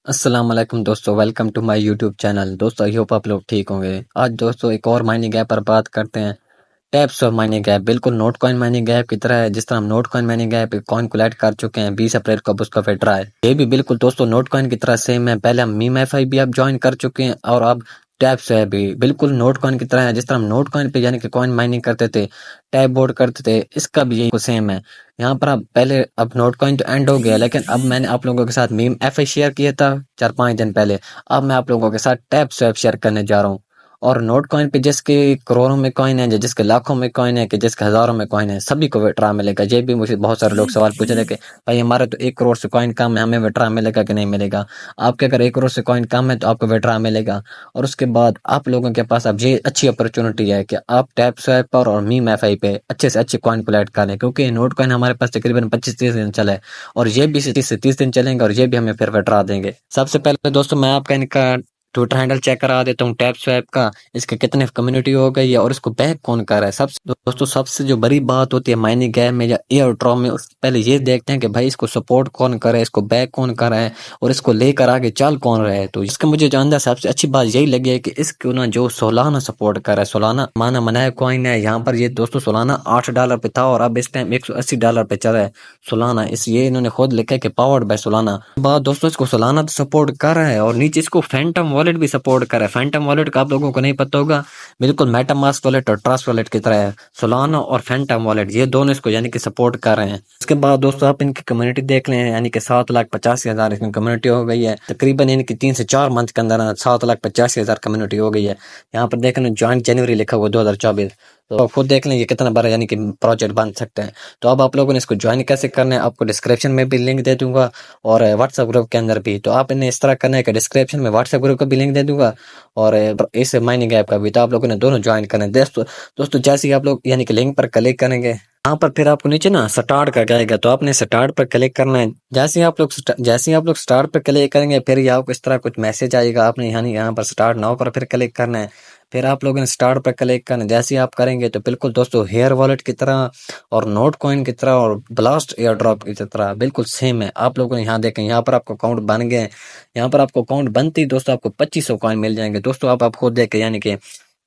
अस्सलाम वालेकुम दोस्तों, welcome to my YouTube channel. दोस्तों आई होप आप लोग ठीक होंगे। आज दोस्तों एक और माइनिंग ऐप पर बात करते हैं। टाइप्स ऑफ माइनिंग ऐप बिल्कुल नोट कॉइन माइनिंग ऐप की तरह है। जिस तरह हम note coin mining app coin collect कर चुके हैं 20 अप्रैल को, अब उसका विड्रॉ है। ये भी बिल्कुल दोस्तों नोट कॉइन की तरह सेम है। पहले हम मीम एफआई भी आप ज्वाइन कर चुके हैं और अब टैप्स है भी बिल्कुल नोट कॉइन की तरह है। जिस तरह हम नोट कॉइन पे यानी कि कॉइन माइनिंग करते थे, टैप बोर्ड करते थे, इसका भी यही सेम है। यहाँ पर आप पहले अब नोट कॉइन तो एंड हो गया, लेकिन अब मैंने आप लोगों के साथ मीम एफआई शेयर किया था 4-5 दिन पहले। अब मैं आप लोगों के साथ टैप स्वैप शेयर करने जा रहा हूँ। और नोट कॉइन पे जिसके करोड़ों में कॉइन है, जिसके लाखों में कॉइन है, कि जिसके हजारों में कॉइन है, सभी को विड्रॉ मिलेगा। ये भी मुझे बहुत सारे लोग सवाल पूछ रहे कि भाई हमारे तो 1 करोड़ से कॉइन कम है, हमें विड्रॉ मिलेगा कि नहीं मिलेगा। आपके अगर 1 करोड़ से कॉइन कम है तो आपको विड्रॉ मिलेगा। और उसके बाद आप लोगों के पास अब ये अच्छी अपॉर्चुनिटी है कि आप टैप स्वैप पर और मीम एफआई पे अच्छे से अच्छे कॉइन कलेक्ट करें, क्योंकि नोट कॉइन हमारे पास तकरीबन 25-30 दिन चला है और ये भी 25 से 30 दिन चलेंगे और ये भी हमें फिर विड्रॉ देंगे। सबसे पहले दोस्तों मैं आपका इनका ट्विटर हैंडल चेक करा देता हूँ टैप स्वैप का, इसके कितने कम्युनिटी हो गई है और इसको बैक कौन कर रहा है। सबसे दोस्तों सबसे जो बड़ी बात होती है माइनिंग ऐप में या एयर ड्रॉप में, उससे पहले ये देखते हैं कि भाई इसको सपोर्ट कौन कर रहा है, इसको बैक कौन कर रहा है और इसको लेकर आगे चल कौन रहा है। तो इसका मुझे जानना है सबसे अच्छी बात यही लगी है कि इसको ना जो सोलाना सपोर्ट कर रहा है, सोलाना माना मनाया कॉइन है। यहाँ पर ये दोस्तों सोलाना $8 पे था और अब इस टाइम $180 पे चल रहा है सोलाना। इस ये इन्होंने खुद लिखा है कि पावर्ड बाय सोलाना। बात दोस्तों इसको सोलाना तो सपोर्ट कर रहा है और नीचे इसको फैंटम वॉलेट भी सपोर्ट कर रहा है। फैंटम वॉलेट का आप लोगों को नहीं पता होगा, बिल्कुल मेटामास्क वॉलेट और ट्रस्ट वॉलेट की तरह है। सोलाना और फैंटम वॉलेट ये दोनों इसको यानी कि सपोर्ट कर रहे हैं। इसके बाद दोस्तों आप इनकी कम्युनिटी देख लें, यानी कि 7,85,000 इसकी कम्युनिटी हो गई है। तकरीबन इनकी 3 से 4 मंथ के अंदर 7,85,000 कम्युनिटी हो गई है। यहाँ पर देख लें ज्वाइन जनवरी लिखा हुआ 2024, तो आप खुद देख लें ये कितना बड़ा यानी कि प्रोजेक्ट बन सकते हैं। तो अब आप लोगों ने इसको ज्वाइन कैसे करना है, आपको डिस्क्रिप्शन में भी लिंक दे दूंगा और व्हाट्सएप ग्रुप के अंदर भी। तो आप इन्हें इस तरह करना है कि डिस्क्रिप्शन में व्हाट्सएप ग्रुप का भी लिंक दे दूंगा और इस माइनिंग ऐप का भी। तो आप लोगों ने दोनों ज्वाइन करना है। दोस्तों जैसे ही आप लोग यानी कि लिंक पर क्लिक करेंगे, यहाँ पर फिर आपको नीचे ना स्टार्ट का आएगा, तो आपने स्टार्ट पर क्लिक करना है। जैसे ही आप लोग स्टार्ट पर क्लिक करेंगे फिर ये आपको इस तरह कुछ मैसेज आएगा। आपने यानी यहाँ पर स्टार्ट नाउ पर फिर क्लिक करना है। फिर आप लोगों ने स्टार्ट पर क्लिक करना है। जैसे ही आप करेंगे तो बिल्कुल दोस्तों हेयर वॉलेट की तरह और नोट कॉइन की तरह और ब्लास्ट एयर ड्रॉप की तरह बिल्कुल सेम है। आप लोगों ने यहाँ देखें, यहाँ पर आपको अकाउंट बन गए। यहाँ पर आपको अकाउंट बनते ही दोस्तों आपको 2500 कॉइन मिल जाएंगे। दोस्तों आप खुद देखें, यानी कि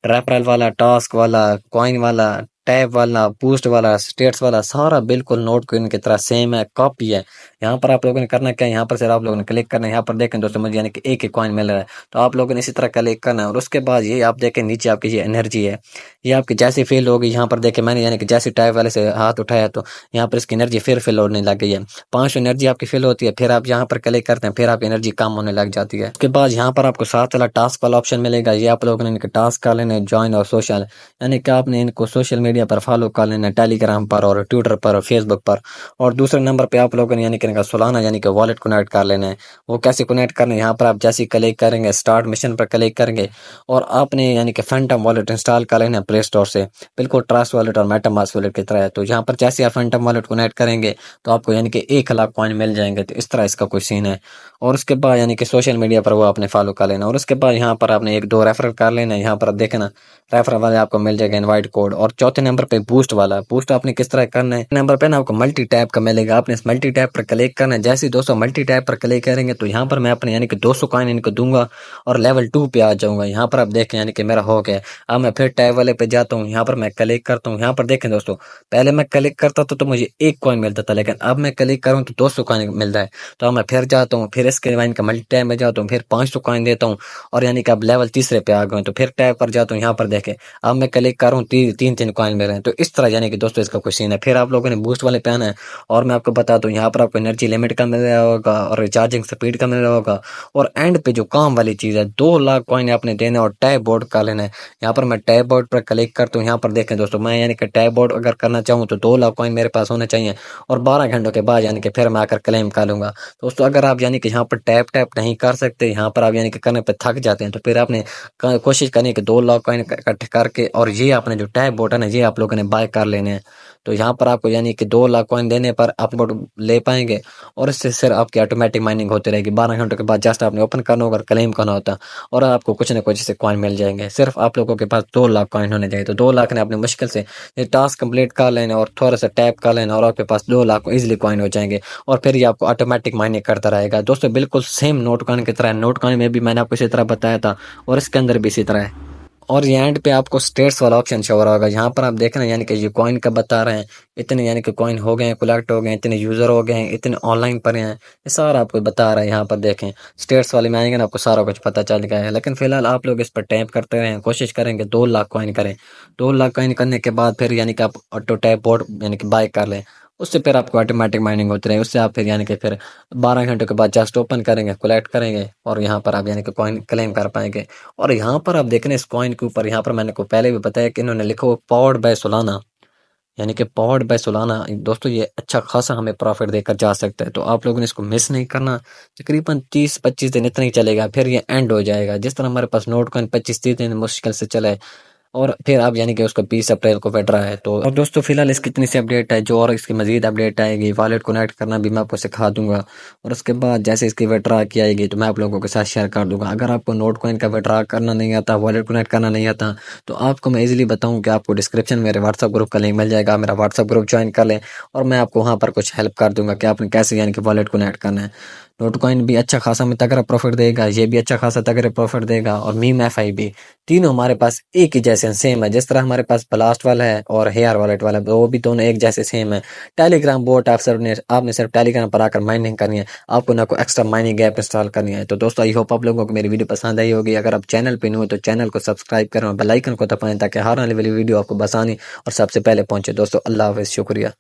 रेफरल वाला, टास्क वाला, कॉइन वाला, टैब वाला, बूस्ट वाला, स्टेट्स वाला सारा बिल्कुल नोट कॉइन की तरह सेम है, कॉपी है। यहाँ पर आप लोगों ने करना क्या है, यहाँ पर सिर्फ आप लोगों ने क्लिक करना है। यहाँ पर देखें दोस्तों मुझे यानी कि एक ही कॉइन मिल रहा है, तो आप लोगों ने इसी तरह क्लिक करना है। और उसके बाद ये आप देखें नीचे आपकी ये एनर्जी है, ये आपकी जैसी फिल होगी। यहाँ पर देखें मैंने यानी कि जैसे टैब वाले से हाथ उठाया तो यहाँ पर इसकी एनर्जी फिर फिल होने लग गई है। 500 एनर्जी आपकी फिल होती है, फिर आप यहाँ पर क्लिक करते हैं, फिर आपकी एनर्जी कम होने लग जाती है। उसके बाद यहाँ पर आपको 7 वाला टास्क वाला ऑप्शन मिलेगा। ये आप लोगों ने इनके टास्क कर लेने ज्वाइन और सोशल, यानी कि आपने इनको सोशल मीडिया पर फॉलो कर लेना, टेलीग्राम पर और ट्विटर पर और फेसबुक पर। और दूसरे नंबर पे आप लोगों ने यानी कि इनका सोलाना यानी कि वॉलेट कनेक्ट कर लेना है। वो कैसे कनेक्ट करना है, यहाँ पर आप जैसे क्लिक करेंगे स्टार्ट मिशन पर क्लिक करेंगे और आपने यानी कि फैंटम वॉलेट इंस्टॉल कर लेना प्ले स्टोर से, बिल्कुल ट्रस्ट वॉलेट और मेटामास्क वॉलेट की तरह है। तो यहाँ पर जैसे आप फैंटम वॉलेट कनेक्ट करेंगे तो आपको यानी कि 1 लाख कॉइन मिल जाएंगे। तो इस तरह इसका कोई सीन है। और उसके बाद यानी कि सोशल मीडिया पर वो आपने फॉलो कर लेना और उसके बाद यहाँ पर आपने 1-2 रेफर कर लेना। यहाँ पर आप देखें ना रेफर वाले आपको मिल जाएगा इनवाइट कोड। और चौथे नंबर पे बूस्ट वाला, बूस्ट आपने किस तरह करना है, नंबर पे ना आपको मल्टी टैप का मिलेगा। आपने इस मल्टी टैप पर क्लिक करना है। जैसे ही दोस्तों मल्टी टैप पर क्लिक करेंगे तो यहाँ पर मैं अपने यानी कि 200 कॉइन इनको दूंगा और लेवल 2 पे आ जाऊंगा। यहाँ पर आप देखें यानी कि मेरा हो गया। अब मैं फिर टैब वाले पे जाता हूँ, यहाँ पर मैं क्लिक करता हूँ। यहाँ पर देखें दोस्तों पहले मैं क्लिक करता था तो मुझे 1 कॉइन मिलता था, लेकिन अब मैं क्लिक करूँ तो 200 कॉइन मिलता है। तो अब मैं फिर जाता हूँ, फिर इसके बाद इनका मल्टी टैब में जाता हूँ, फिर 500 कॉइन देता हूँ और यानी कि अब लेवल तीसरे पे आ गए। तो फिर टैब पर जाता हूँ, यहाँ पर देखें अब मैं क्लिक कर रहा हूँ, 3 कॉइन मिल रहे हैं। तो इस तरह यानी कि दोस्तों इसका कुछ सीन है। फिर आप लोगों ने बूस्ट वाले पे आना है और मैं आपको बता दूं यहाँ पर आपको एनर्जी लिमिट का मिल रहा होगा और रिचार्जिंग स्पीड का मिल रहा होगा। और एंड पे जो काम वाली चीज़ है 2 लाख कॉइन आपने देना और टैब बोर्ड का लेना है। यहाँ पर मैं टैब बोर्ड पर क्लिक करता हूँ। यहाँ पर देखें दोस्तों मैं यानी कि टैब बोर्ड अगर करना चाहूँ तो 2 लाख कॉइन मेरे पास होने चाहिए और 12 घंटों के बाद यानी कि फिर मैं आकर क्लेम कर लूंगा। दोस्तों अगर आप यानी कि यहाँ पर टैप नहीं कर सकते, यहाँ पर आप यानी कि करने पर थक जाते हैं, तो फिर आपने कोशिश करनी है कि 2 लाख कॉइन इकट्ठे करके और ये आपने जो टैब बोर्ड है ना ये ये आप लोगों ने बाय कर लेने हैं। तो यहाँ पर आपको यानी कि 2 लाख कॉइन देने पर आप ले पाएंगे और इससे सिर्फ आपकी ऑटोमेटिक माइनिंग होती रहेगी। 12 घंटों के बाद जस्ट आपने ओपन करना होगा, क्लेम करना होता है और आपको कुछ ना कुछ इससे कॉइन मिल जाएंगे। सिर्फ आप लोगों के पास 2 लाख कॉइन होने चाहिए। तो 2 लाख ने अपने मुश्किल से ये टास्क कंप्लीट कर लेना और थोड़ा सा टैप कर लेना और आपके पास 2 लाख इजिली कॉइन हो जाएंगे और फिर ये आपको ऑटोमेटिक माइनिंग करता रहेगा। दोस्तों बिल्कुल सेम नोट कॉइन की तरह है। नोट कॉइन में भी मैंने आपको इसी तरह बताया था और इसके अंदर भी इसी तरह है। और ये एंड पे आपको स्टेट्स वाला ऑप्शन शो हो रहा होगा। यहाँ पर आप देख रहे हैं यानी कि ये कॉइन का बता रहे हैं, इतने यानी कि कॉइन हो गए हैं, कलेक्ट हो गए हैं, इतने यूजर हो गए हैं, इतने ऑनलाइन पड़े हैं, ये सारा आपको बता रहा है। यहाँ पर देखें स्टेट्स वाले में आएंगे ना, आपको सारा कुछ पता चल गया है। लेकिन फिलहाल आप लोग इस पर टैप करते रहें, कोशिश करेंगे 2 लाख कॉइन करें। 2 लाख कॉइन करने के बाद फिर यानी कि आप ऑटो टैप बोर्ड यानी कि बाय कर लें, उससे फिर आपको ऑटोमेटिक माइनिंग होती रहे। उससे आप फिर यानी कि फिर 12 घंटों के बाद जस्ट ओपन करेंगे, कलेक्ट करेंगे और यहाँ पर आप यानी कि कॉइन क्लेम कर पाएंगे। और यहाँ पर आप देख रहे हैं इस कॉइन के ऊपर, यहाँ पर मैंने को पहले भी बताया कि इन्होंने लिखा हुआ पावर्ड बाय सोलाना, यानी कि पावर्ड बाय सोलाना। दोस्तों ये अच्छा खासा हमें प्रॉफिट देकर जा सकता है, तो आप लोगों ने इसको मिस नहीं करना। तकरीबन 30-25 दिन इतना ही चलेगा, फिर ये एंड हो जाएगा। जिस तरह हमारे पास नोट कॉइन 25-30 दिन मुश्किल से चले और फिर अब यानी कि उसको 20 अप्रैल को बैठ रहा है। तो और दोस्तों फिलहाल इसकी इतनी सी अपडेट है। जो और इसकी मजीद अपडेट आएगी, वॉलेट कनेक्ट करना भी मैं आपको सिखा दूंगा और उसके बाद जैसे इसकी विड्रा की आएगी तो मैं आप लोगों के साथ शेयर कर दूंगा। अगर आपको नोट कॉइन का विड्रा करना नहीं आता, वॉलेट कनेक्ट करना नहीं आता, तो आपको मैं इजीली बताऊं कि आपको डिस्क्रिप्शन में मेरे व्हाट्सअप ग्रुप का लिंक मिल जाएगा। मेरा व्हाट्सअप ग्रुप ज्वाइन कर लें और मैं आपको वहाँ पर कुछ हेल्प कर दूंगा कि आपने कैसे यानी कि वॉलेट कनेक्ट करना है। नोट कॉइन भी अच्छा खासा में तगड़ा प्रॉफिट देगा, ये भी अच्छा खासा तगड़ा प्रॉफिट देगा और मीम एफआई भी, तीनों हमारे पास एक ही जैसे सेम है। जिस तरह हमारे पास ब्लास्ट वाला है और हेयर वॉलेट वाला है, वो भी दोनों एक जैसे सेम है। टेलीग्राम बोट आपने सिर्फ टेलीग्राम पर आकर माइनिंग करनी है, आपको ना कोई एक्स्ट्रा माइनिंग ऐप इंस्टॉल करनी है। तो दोस्तों आई होप आप लोगों को मेरी वीडियो पसंद आई होगी। अगर आप चैनल पे न्यू हो तो चैनल को सब्सक्राइब करें और बेल आइकन को दबाएं ताकि हर आने वाली वीडियो आपको आसानी और सबसे पहले पहुंचे। दोस्तों अल्लाह हाफिज़, शुक्रिया।